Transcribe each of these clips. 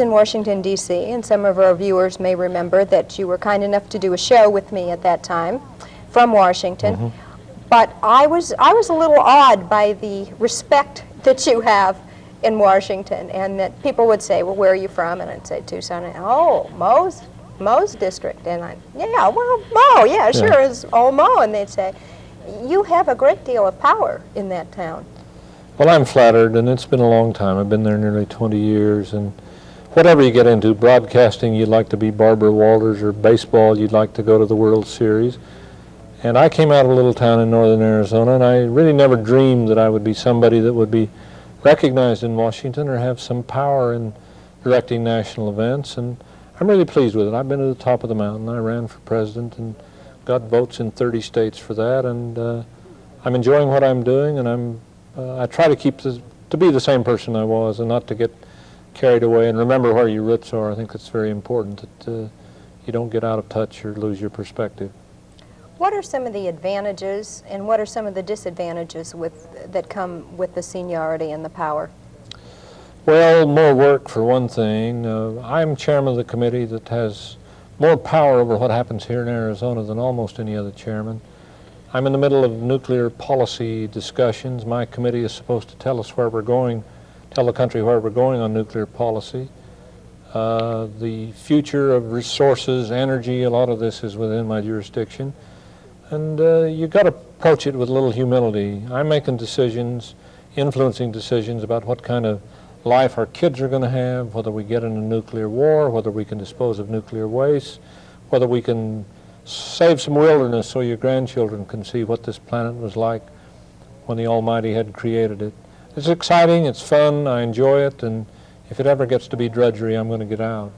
In Washington, D.C., and some of our viewers may remember that you were kind enough to do a show with me at that time from Washington. Mm-hmm. But I was a little awed by the respect that you have in Washington, and that people would say, well, where are you from? And I'd say Tucson. And, oh, Mo's district. And I, yeah, well, Mo, yeah, sure, is old Mo. And they'd say, you have a great deal of power in that town. Well, I'm flattered, and it's been a long time. I've been there nearly 20 years, and whatever you get into, broadcasting, you'd like to be Barbara Walters, or baseball, you'd like to go to the World Series. And I came out of a little town in northern Arizona, and I really never dreamed that I would be somebody that would be recognized in Washington or have some power in directing national events. And I'm really pleased with it. I've been to the top of the mountain. I ran for president and got votes in 30 states for that. And I'm enjoying what I'm doing, and I try to keep to be the same person I was and not to get carried away, and remember where your roots are. I think that's very important, that you don't get out of touch or lose your perspective. What are some of the advantages and what are some of the disadvantages that come with the seniority and the power? Well, more work for one thing. I'm chairman of the committee that has more power over what happens here in Arizona than almost any other chairman. I'm in the middle of nuclear policy discussions. My committee is supposed to tell us where we're going, tell the country where we're going on nuclear policy. The future of resources, energy, a lot of this is within my jurisdiction. And you've got to approach it with a little humility. I'm making decisions, influencing decisions about what kind of life our kids are going to have, whether we get in a nuclear war, whether we can dispose of nuclear waste, whether we can save some wilderness so your grandchildren can see what this planet was like when the Almighty had created it. It's exciting, it's fun, I enjoy it, and if it ever gets to be drudgery, I'm going to get out.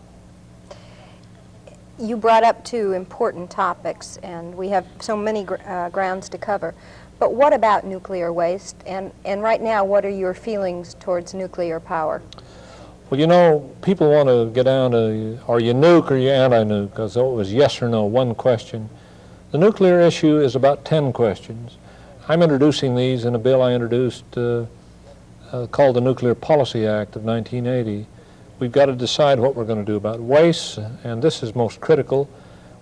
You brought up two important topics, and we have so many grounds to cover. But what about nuclear waste? And right now, what are your feelings towards nuclear power? Well, you know, people want to get down to, are you nuke or are you anti-nuke? Because it was yes or no, one question. The nuclear issue is about 10 questions. I'm introducing these in a bill I introduced called the Nuclear Policy Act of 1980. We've got to decide what we're going to do about waste, and this is most critical.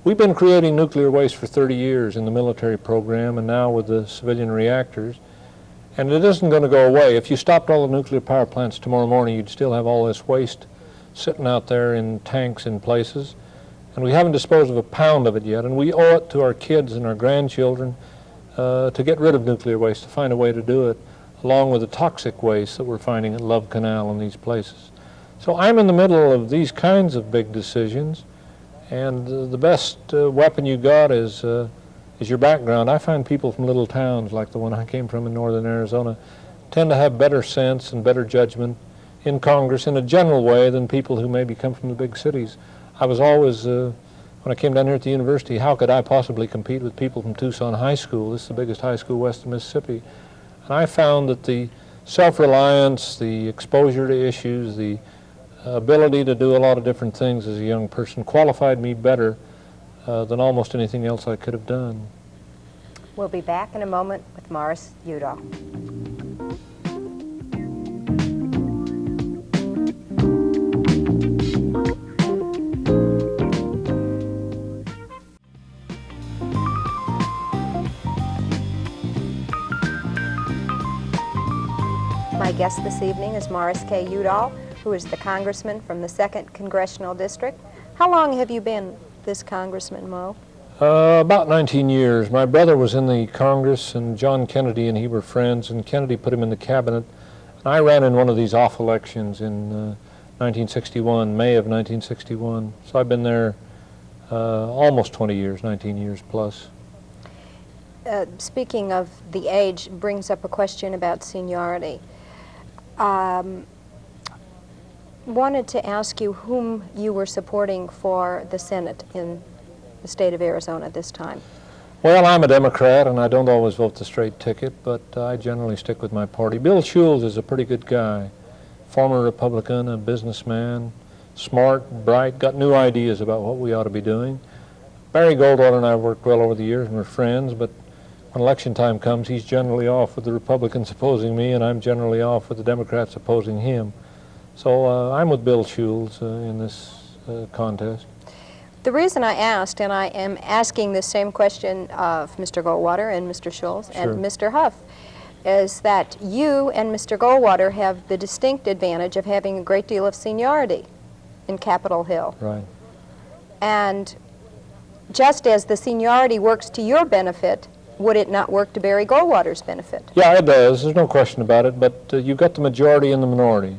We've been creating nuclear waste for 30 years in the military program and now with the civilian reactors, and it isn't going to go away. If you stopped all the nuclear power plants tomorrow morning, you'd still have all this waste sitting out there in tanks in places, and we haven't disposed of a pound of it yet, and we owe it to our kids and our grandchildren to get rid of nuclear waste, to find a way to do it, along with the toxic waste that we're finding at Love Canal and these places. So I'm in the middle of these kinds of big decisions, and the best weapon you got is your background. I find people from little towns like the one I came from in northern Arizona tend to have better sense and better judgment in Congress in a general way than people who maybe come from the big cities. I was always, when I came down here at the university, how could I possibly compete with people from Tucson High School? This is the biggest high school west of Mississippi. And I found that the self-reliance, the exposure to issues, the ability to do a lot of different things as a young person qualified me better than almost anything else I could have done. We'll be back in a moment with Morris Udall. My guest this evening is Morris K Udall, who is the congressman from the 2nd Congressional District. How long have you been this congressman, Mo? About 19 years. My brother was in the Congress, and John Kennedy and he were friends, and Kennedy put him in the cabinet. And I ran in one of these off elections in 1961, May of 1961. So I've been there almost 20 years, 19 years plus. Speaking of the age, brings up a question about seniority. Wanted to ask you whom you were supporting for the Senate in the state of Arizona this time. Well, I'm a Democrat, and I don't always vote the straight ticket, but I generally stick with my party. Bill Schulz is a pretty good guy, former Republican, a businessman, smart, bright, got new ideas about what we ought to be doing. Barry Goldwater and I have worked well over the years and we're friends, but when election time comes, he's generally off with the Republicans opposing me, and I'm generally off with the Democrats opposing him. So I'm with Bill Schulz in this contest. The reason I asked, and I am asking the same question of Mr. Goldwater and Mr. Schulz and Mr. Huff, is that you and Mr. Goldwater have the distinct advantage of having a great deal of seniority in Capitol Hill. Right. And just as the seniority works to your benefit, would it not work to Barry Goldwater's benefit? Yeah, it does. There's no question about it. But you've got the majority and the minority.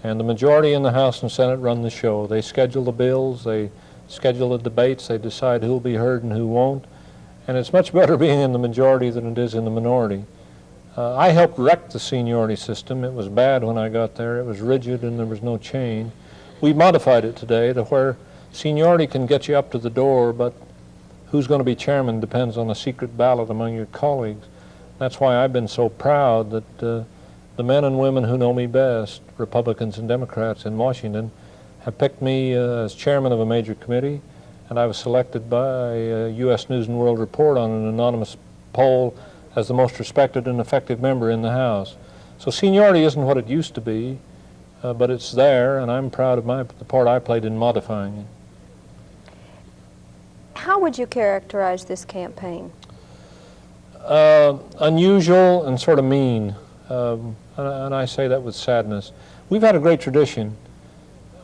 And the majority in the House and Senate run the show. They schedule the bills, they schedule the debates, they decide who will be heard and who won't. And it's much better being in the majority than it is in the minority. I helped wreck the seniority system. It was bad when I got there. It was rigid and there was no change. We modified it today to where seniority can get you up to the door, but who's going to be chairman depends on a secret ballot among your colleagues. That's why I've been so proud that the men and women who know me best, Republicans and Democrats in Washington, have picked me as chairman of a major committee, and I was selected by U.S. News and World Report on an anonymous poll as the most respected and effective member in the House. So seniority isn't what it used to be, but it's there, and I'm proud of the part I played in modifying it. How would you characterize this campaign? Unusual and sort of mean, and I say that with sadness. We've had a great tradition.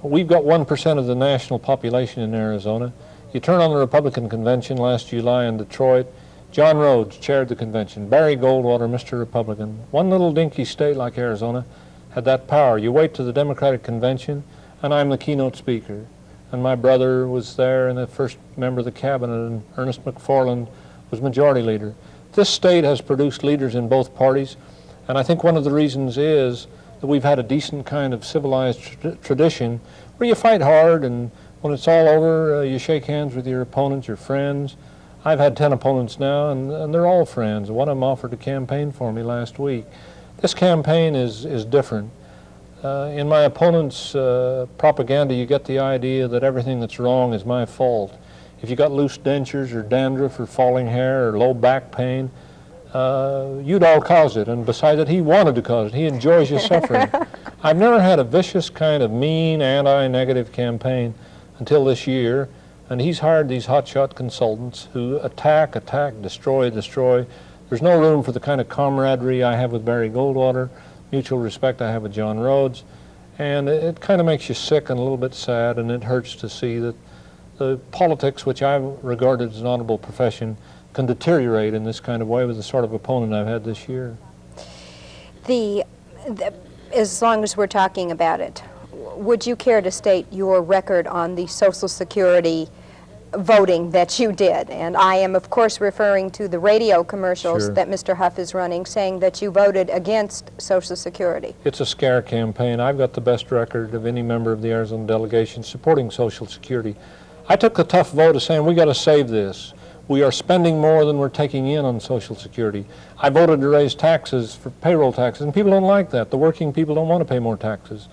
We've got 1% of the national population in Arizona. You turn on the Republican convention last July in Detroit, John Rhodes chaired the convention, Barry Goldwater, Mr. Republican. One little dinky state like Arizona had that power. You wait to the Democratic convention, and I'm the keynote speaker. And my brother was there and the first member of the cabinet, and Ernest McFarland was majority leader. This state has produced leaders in both parties, and I think one of the reasons is that we've had a decent kind of civilized tradition where you fight hard, and when it's all over, you shake hands with your opponents, your friends. I've had 10 opponents now, and they're all friends. One of them offered to campaign for me last week. This campaign is different. In my opponent's propaganda, you get the idea that everything that's wrong is my fault. If you got loose dentures or dandruff or falling hair or low back pain, Udall caused it, and besides it, he wanted to cause it. He enjoys your suffering. I've never had a vicious kind of mean, anti-negative campaign until this year, and he's hired these hotshot consultants who attack, destroy. There's no room for the kind of camaraderie I have with Barry Goldwater, mutual respect I have with John Rhodes, and it kind of makes you sick and a little bit sad, and it hurts to see that the politics, which I regarded as an honorable profession, can deteriorate in this kind of way with the sort of opponent I've had this year. As long as we're talking about it, would you care to state your record on the Social Security voting that you did? And I am, of course, referring to the radio commercials that Mr. Huff is running, saying that you voted against Social Security. It's a scare campaign. I've got the best record of any member of the Arizona delegation supporting Social Security. I took the tough vote of saying we got to save this. We are spending more than we're taking in on Social Security. I voted to raise taxes for payroll taxes, and people don't like that. The working people don't want to pay more taxes.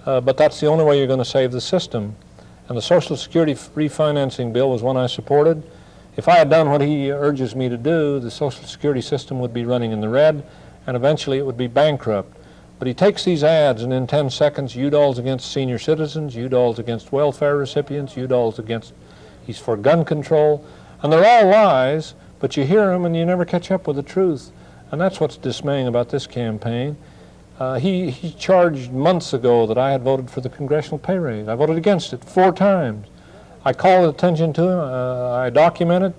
But that's the only way you're going to save the system. And the Social Security refinancing bill was one I supported. If I had done what he urges me to do, the Social Security system would be running in the red, and eventually it would be bankrupt. But he takes these ads, and in 10 seconds, Udall's against senior citizens, Udall's against welfare recipients, he's for gun control. And they're all lies, but you hear them and you never catch up with the truth. And that's what's dismaying about this campaign. He charged months ago that I had voted for the congressional pay raise. I voted against it 4 times. I called attention to him. I document it.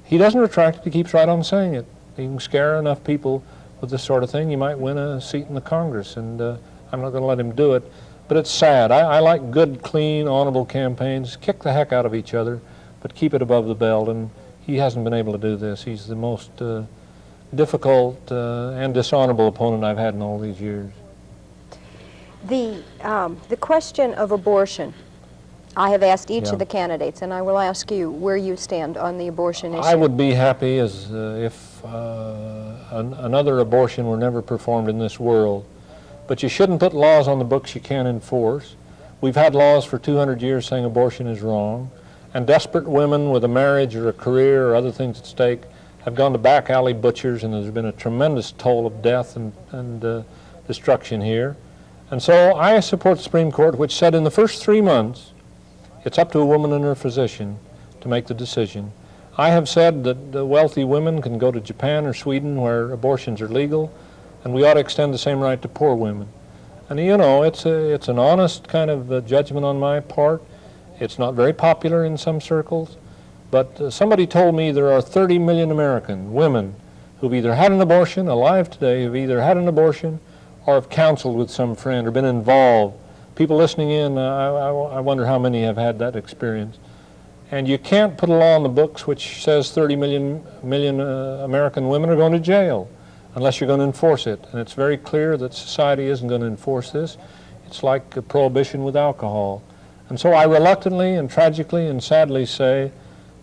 He doesn't retract it. He keeps right on saying it. You can scare enough people with this sort of thing, you might win a seat in the Congress, and I'm not going to let him do it. But it's sad. I like good, clean, honorable campaigns. Kick the heck out of each other, but keep it above the belt, and he hasn't been able to do this. He's the most difficult and dishonorable opponent I've had in all these years. The question of abortion, I have asked each of the candidates, and I will ask you where you stand on the abortion issue. I would be happy as if another abortion were never performed in this world, but you shouldn't put laws on the books you can't enforce. We've had laws for 200 years saying abortion is wrong, and desperate women with a marriage or a career or other things at stake have gone to back alley butchers, and there's been a tremendous toll of death and destruction here. And so I support the Supreme Court, which said in the first 3 months, it's up to a woman and her physician to make the decision. I have said that the wealthy women can go to Japan or Sweden where abortions are legal, and we ought to extend the same right to poor women. And you know, it's an honest kind of judgment on my part. It's not very popular in some circles, but somebody told me there are 30 million American women who've either had an abortion, alive today, who've either had an abortion or have counseled with some friend or been involved. People listening in, I wonder how many have had that experience. And you can't put a law in the books which says 30 million American women are going to jail unless you're going to enforce it. And it's very clear that society isn't going to enforce this. It's like a prohibition with alcohol. And so I reluctantly and tragically and sadly say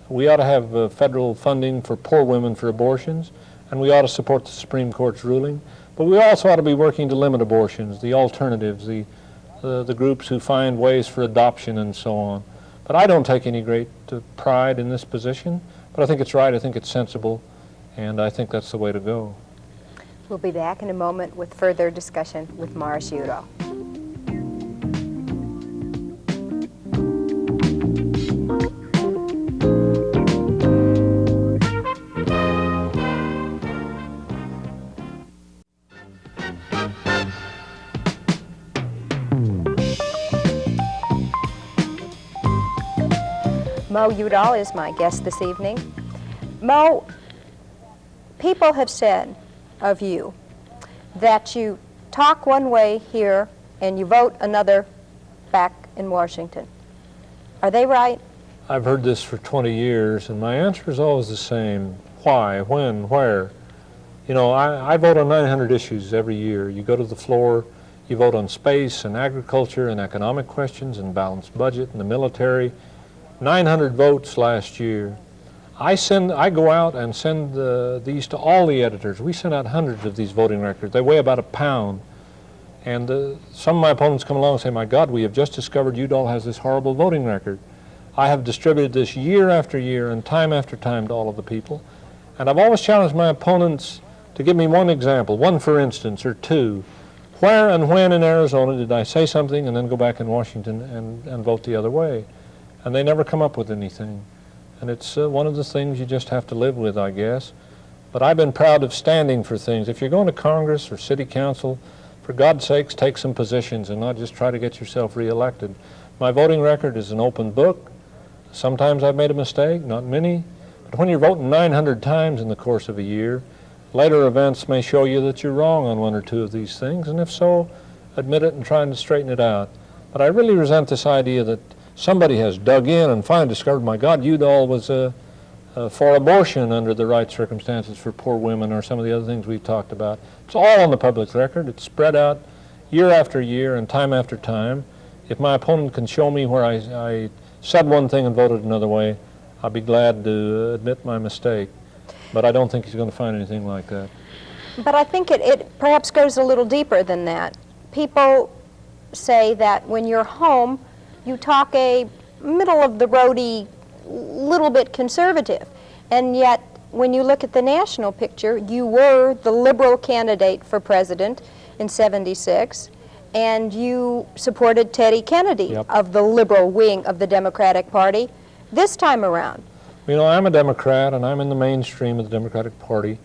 we ought to have federal funding for poor women for abortions, and we ought to support the Supreme Court's ruling. But we also ought to be working to limit abortions, the alternatives, the groups who find ways for adoption and so on. But I don't take any great pride in this position, but I think it's right, I think it's sensible, and I think that's the way to go. We'll be back in a moment with further discussion with Morris Udall. Mo Udall is my guest this evening. Mo, people have said of you that you talk one way here and you vote another back in Washington. Are they right? I've heard this for 20 years, and my answer is always the same. Why, when, where? You know, I vote on 900 issues every year. You go to the floor, you vote on space and agriculture and economic questions and balanced budget and the military. 900 votes last year. I go out and send these to all the editors. We send out hundreds of these voting records. They weigh about a pound. And some of my opponents come along and say, my God, we have just discovered Udall has this horrible voting record. I have distributed this year after year and time after time to all of the people. And I've always challenged my opponents to give me one example, one for instance, or two. Where and when in Arizona did I say something and then go back in Washington and vote the other way? And they never come up with anything. And it's one of the things you just have to live with, I guess. But I've been proud of standing for things. If you're going to Congress or City Council, for God's sakes, take some positions and not just try to get yourself reelected. My voting record is an open book. Sometimes I've made a mistake, not many. But when you're voting 900 times in the course of a year, later events may show you that you're wrong on one or two of these things. And if so, admit it and try to straighten it out. But I really resent this idea that somebody has dug in and finally discovered, my God, Udall was for abortion under the right circumstances for poor women or some of the other things we've talked about. It's all on the public record. It's spread out year after year and time after time. If my opponent can show me where I said one thing and voted another way, I'll be glad to admit my mistake. But I don't think he's going to find anything like that. But I think it perhaps goes a little deeper than that. People say that when you're home, you talk a middle-of-the-roady, little bit conservative. And yet, when you look at the national picture, you were the liberal candidate for president in '76, and you supported Teddy Kennedy of the liberal wing of the Democratic Party this time around. You know, I'm a Democrat, and I'm in the mainstream of the Democratic Party.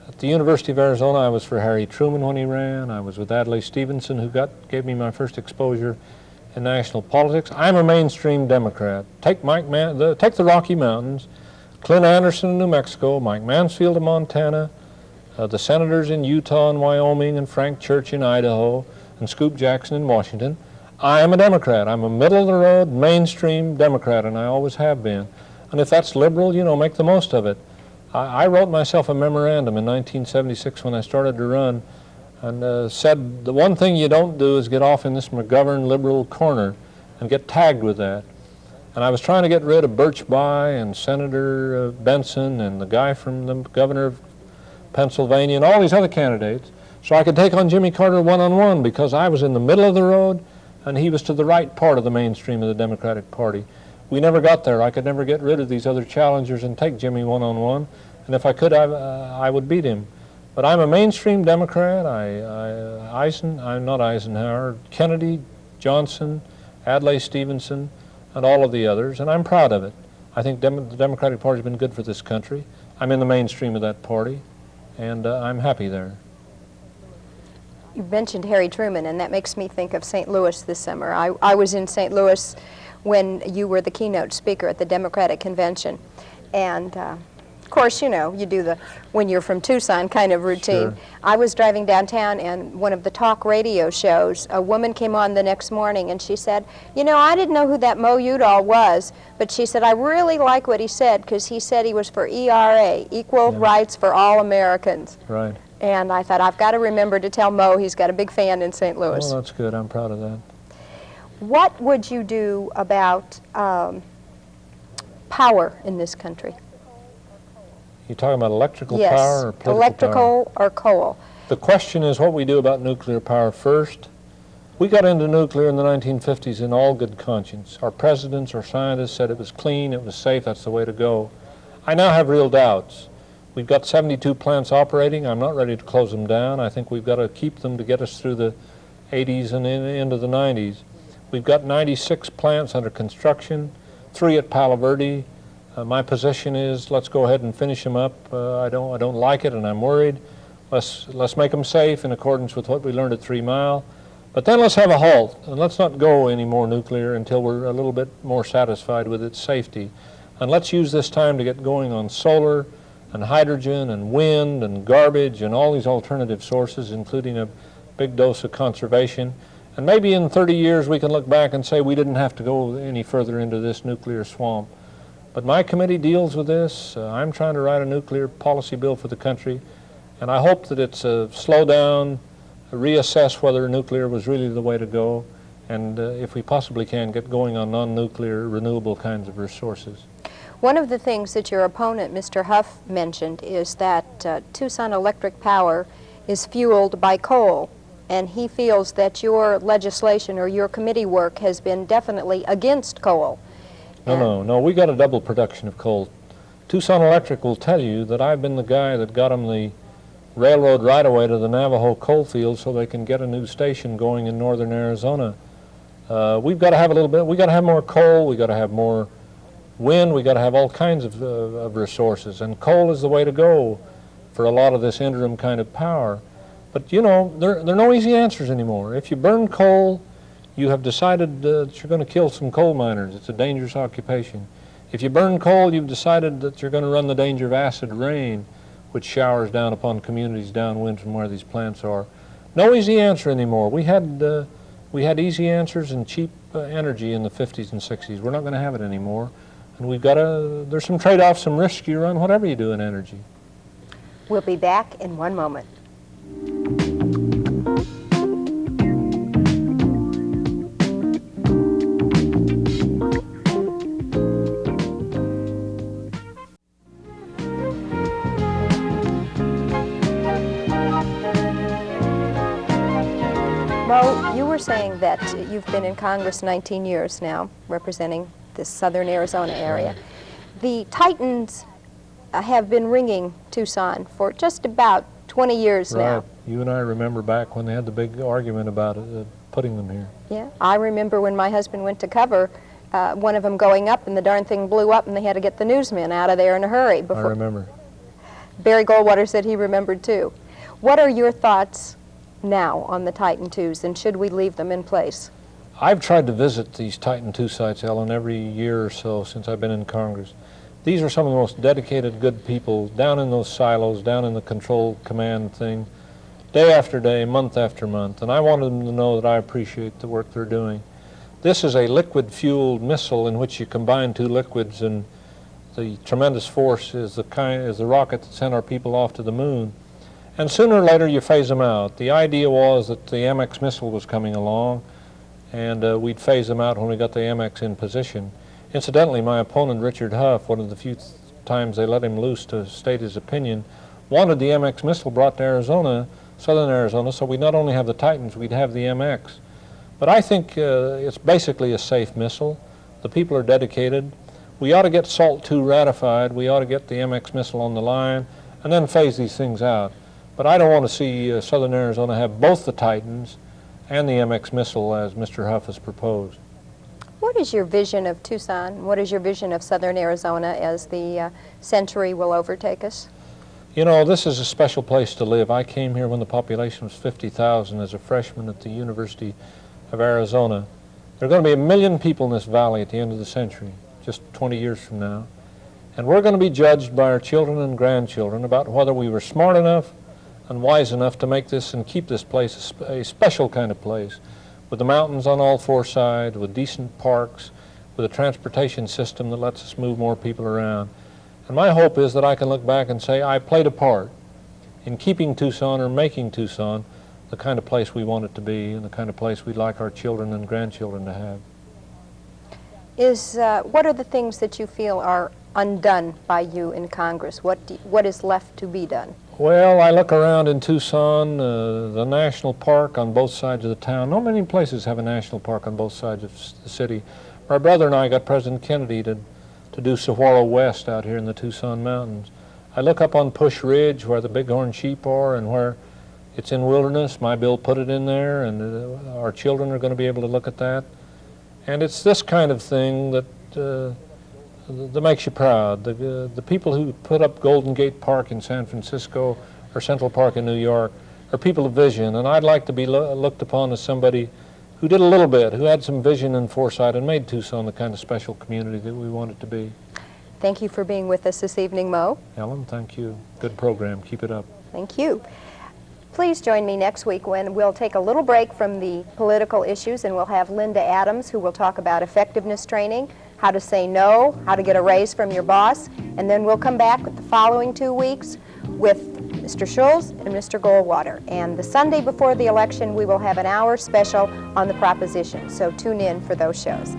At the University of Arizona, I was for Harry Truman when he ran. I was with Adlai Stevenson, who gave me my first exposure in national politics. I'm a mainstream Democrat. Take the Rocky Mountains, Clint Anderson in New Mexico, Mike Mansfield of Montana, the senators in Utah and Wyoming, and Frank Church in Idaho, and Scoop Jackson in Washington. I am a Democrat. I'm a middle-of-the-road, mainstream Democrat, and I always have been. And if that's liberal, you know, make the most of it. I wrote myself a memorandum in 1976 when I started to run, and said the one thing you don't do is get off in this McGovern liberal corner and get tagged with that. And I was trying to get rid of Birch Bayh and Senator Benson and the guy from the governor of Pennsylvania and all these other candidates so I could take on Jimmy Carter one-on-one, because I was in the middle of the road and he was to the right part of the mainstream of the Democratic Party. We never got there. I could never get rid of these other challengers and take Jimmy one-on-one, and if I could, I would beat him. But I'm a mainstream Democrat. I'm not Eisenhower, Kennedy, Johnson, Adlai Stevenson, and all of the others, and I'm proud of it. I think the Democratic Party has been good for this country. I'm in the mainstream of that party, and I'm happy there. You mentioned Harry Truman, and that makes me think of St. Louis this summer. I was in St. Louis when you were the keynote speaker at the Democratic Convention. And of course, you know, you do the when you're from Tucson kind of routine. Sure. I was driving downtown, and one of the talk radio shows, a woman came on the next morning, and she said, you know, I didn't know who that Mo Udall was, but she said, I really like what he said, because he said he was for ERA, Equal Rights for All Americans. Right. And I thought, I've got to remember to tell Mo he's got a big fan in St. Louis. Well, that's good. I'm proud of that. What would you do about power in this country? You talking about electrical Yes, power or political power? electrical or coal. The question is what we do about nuclear power first. We got into nuclear in the 1950s in all good conscience. Our presidents, our scientists said it was clean, it was safe, that's the way to go. I now have real doubts. We've got 72 plants operating. I'm not ready to close them down. I think we've got to keep them to get us through the 80s and into the 90s. We've got 96 plants under construction, 3 at Palo Verde. My position is let's go ahead and finish them up. I don't like it, and I'm worried. Let's make them safe in accordance with what we learned at 3 Mile. But then let's have a halt, and let's not go any more nuclear until we're a little bit more satisfied with its safety. And let's use this time to get going on solar and hydrogen and wind and garbage and all these alternative sources, including a big dose of conservation. And maybe in 30 years we can look back and say we didn't have to go any further into this nuclear swamp. But my committee deals with this. I'm trying to write a nuclear policy bill for the country, and I hope that it's a slow down, reassess whether nuclear was really the way to go, and if we possibly can, get going on non-nuclear, renewable kinds of resources. One of the things that your opponent, Mr. Huff, mentioned is that Tucson Electric Power is fueled by coal, and he feels that your legislation or your committee work has been definitely against coal. No, we got a double production of coal. Tucson Electric will tell you that I've been the guy that got them the railroad right-of-way to the Navajo coal field so they can get a new station going in northern Arizona. We've got to have a little bit, we got to have more coal, we got to have more wind, we got to have all kinds of resources, and coal is the way to go for a lot of this interim kind of power. But you know, there are no easy answers anymore. If you burn coal, you have decided that you're going to kill some coal miners. It's a dangerous occupation. If you burn coal, you've decided that you're going to run the danger of acid rain, which showers down upon communities downwind from where these plants are. No easy answer anymore. We had easy answers and cheap energy in the 50s and 60s. We're not going to have it anymore. And we've got to, there's some trade-offs, some risks you run, whatever you do in energy. We'll be back in one moment. Mo, you were saying that you've been in Congress 19 years now, representing this southern Arizona area. The Titans have been ringing Tucson for just about 20 years now. Right. You and I remember back when they had the big argument about it, putting them here. Yeah, I remember when my husband went to cover one of them going up, and the darn thing blew up, and they had to get the newsmen out of there in a hurry. I remember. Barry Goldwater said he remembered too. What are your thoughts now on the Titan IIs, and should we leave them in place? I've tried to visit these Titan II sites, Ellen, every year or so since I've been in Congress. These are some of the most dedicated, good people down in those silos, down in the control command thing, day after day, month after month, and I wanted them to know that I appreciate the work they're doing. This is a liquid-fueled missile in which you combine 2 liquids, and the tremendous force is the rocket that sent our people off to the moon. And sooner or later you phase them out. The idea was that the MX missile was coming along, and we'd phase them out when we got the MX in position. Incidentally, my opponent, Richard Huff, one of the few times they let him loose to state his opinion, wanted the MX missile brought to Arizona, southern Arizona, so we not only have the Titans, we'd have the MX. But I think it's basically a safe missile. The people are dedicated. We ought to get SALT II ratified. We ought to get the MX missile on the line and then phase these things out. But I don't want to see Southern Arizona have both the Titans and the MX missile as Mr. Huff has proposed. What is your vision of Tucson? What is your vision of Southern Arizona as the century will overtake us? You know, this is a special place to live. I came here when the population was 50,000 as a freshman at the University of Arizona. There are going to be 1 million people in this valley at the end of the century, just 20 years from now. And we're going to be judged by our children and grandchildren about whether we were smart enough and wise enough to make this and keep this place a special kind of place, with the mountains on all four sides, with decent parks, with a transportation system that lets us move more people around. And my hope is that I can look back and say I played a part in keeping Tucson or making Tucson the kind of place we want it to be and the kind of place we'd like our children and grandchildren to have. What are the things that you feel are undone by you in Congress? What is left to be done? Well, I look around in Tucson, the national park on both sides of the town. Not many places have a national park on both sides of the city. My brother and I got President Kennedy to do Saguaro West out here in the Tucson mountains. I look up on Push Ridge where the bighorn sheep are and where it's in wilderness. My bill put it in there, and our children are going to be able to look at that. And it's this kind of thing that makes you proud. The people who put up Golden Gate Park in San Francisco or Central Park in New York are people of vision, and I'd like to be looked upon as somebody who did a little bit, who had some vision and foresight and made Tucson the kind of special community that we want it to be. Thank you for being with us this evening, Mo. Ellen, thank you. Good program. Keep it up. Thank you. Please join me next week when we'll take a little break from the political issues and we'll have Linda Adams, who will talk about effectiveness training, how to say no, how to get a raise from your boss, and then we'll come back with the following 2 weeks with Mr. Schulz and Mr. Goldwater. And the Sunday before the election, we will have an hour special on the proposition, so tune in for those shows.